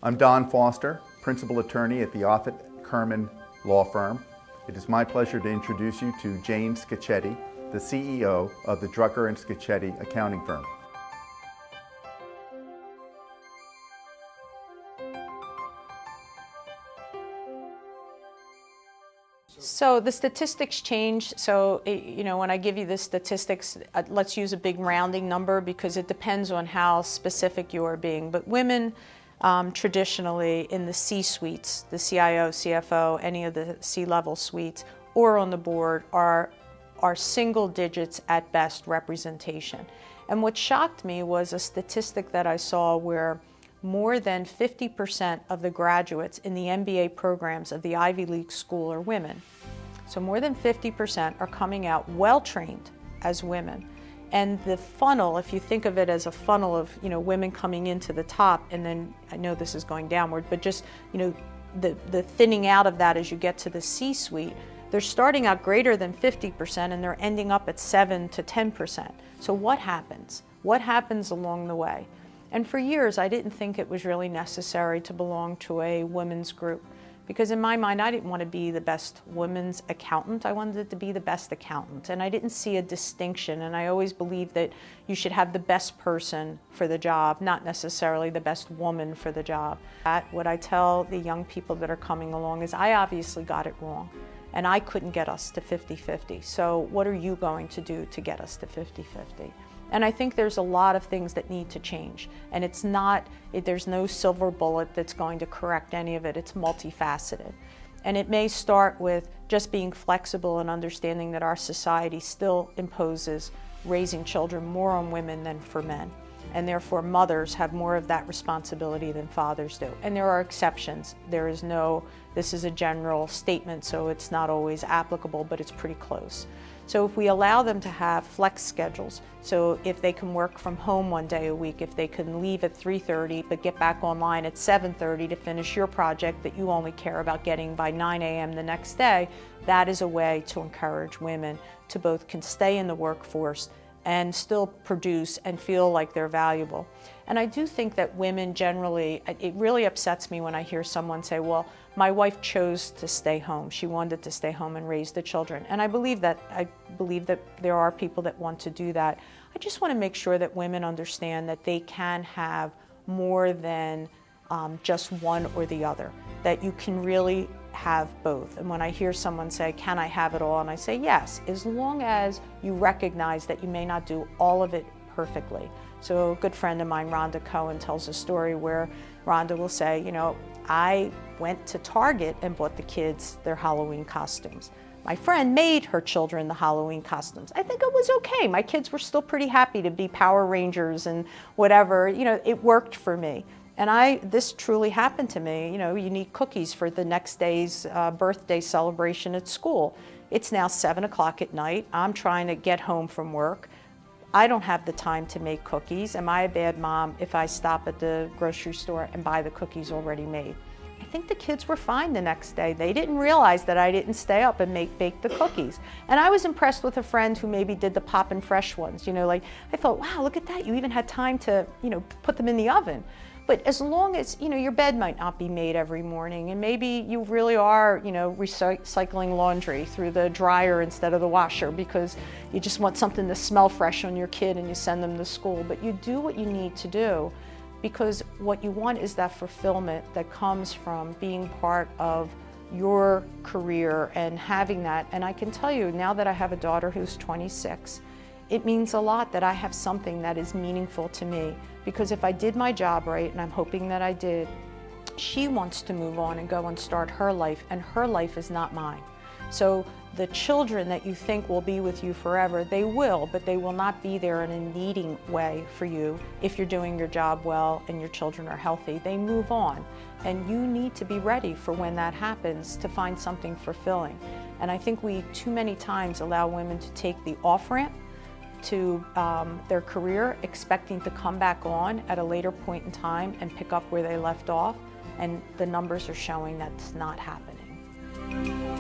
I'm Don Foster, Principal Attorney at the Offutt Kerman Law Firm. It is my pleasure to introduce you to Jane Scaccetti, the CEO of the Drucker and Scaccetti accounting firm. So the statistics change. So, when I give you the statistics, let's use a big rounding number because it depends on how specific you are being. But women traditionally in the C-suites, the CIO, CFO, any of the C-level suites, or on the board are single digits at best representation. And what shocked me was a statistic that I saw where more than 50% of the graduates in the MBA programs of the Ivy League school are women. So more than 50% are coming out well-trained as women. And the funnel, if you think of it as a funnel of women coming into the top, and then I know this is going downward, but just the thinning out of that as you get to the C-suite, they're starting out greater than 50% and they're ending up at 7 to 10%. So what happens? What happens along the way? And for years, I didn't think it was really necessary to belong to a women's group because in my mind, I didn't want to be the best women's accountant. I wanted to be the best accountant. And I didn't see a distinction. And I always believed that you should have the best person for the job, not necessarily the best woman for the job. What I tell the young people that are coming along is I obviously got it wrong. And I couldn't get us to 50-50. So what are you going to do to get us to 50-50? And I think there's a lot of things that need to change. And there's no silver bullet that's going to correct any of it. It's multifaceted. And it may start with just being flexible and understanding that our society still imposes raising children more on women than for men. And therefore mothers have more of that responsibility than fathers do. And there are exceptions. This is a general statement, so it's not always applicable, but it's pretty close. So if we allow them to have flex schedules, so if they can work from home one day a week, if they can leave at 3:30 but get back online at 7:30 to finish your project that you only care about getting by 9 a.m. the next day, that is a way to encourage women to both can stay in the workforce and still produce and feel like they're valuable. And I do think that women generally, it really upsets me when I hear someone say, well, my wife chose to stay home. She wanted to stay home and raise the children. And I believe that there are people that want to do that. I just want to make sure that women understand that they can have more than just one or the other, that you can really have both. And when I hear someone say, can I have it all? And I say, yes, as long as you recognize that you may not do all of it perfectly. So a good friend of mine, Rhonda Cohen, tells a story where Rhonda will say, I went to Target and bought the kids their Halloween costumes. My friend made her children the Halloween costumes. I think it was okay. My kids were still pretty happy to be Power Rangers and whatever. It worked for me. And this truly happened to me. You need cookies for the next day's birthday celebration at school. It's now 7 o'clock at night. I'm trying to get home from work. I don't have the time to make cookies. Am I a bad mom if I stop at the grocery store and buy the cookies already made? I think the kids were fine the next day. They didn't realize that I didn't stay up and bake the cookies. And I was impressed with a friend who maybe did the Poppin' Fresh ones. I thought, wow, look at that. You even had time to, put them in the oven. But as long as, your bed might not be made every morning, and maybe you really are, recycling laundry through the dryer instead of the washer because you just want something to smell fresh on your kid and you send them to school. But you do what you need to do because what you want is that fulfillment that comes from being part of your career and having that. And I can tell you, now that I have a daughter who's 26, it means a lot that I have something that is meaningful to me, because if I did my job right, and I'm hoping that I did, she wants to move on and go and start her life, and her life is not mine. So the children that you think will be with you forever, they will, but they will not be there in a needing way for you if you're doing your job well and your children are healthy. They move on, and you need to be ready for when that happens to find something fulfilling. And I think we too many times allow women to take the off-ramp to their career, expecting to come back on at a later point in time and pick up where they left off, and the numbers are showing that's not happening.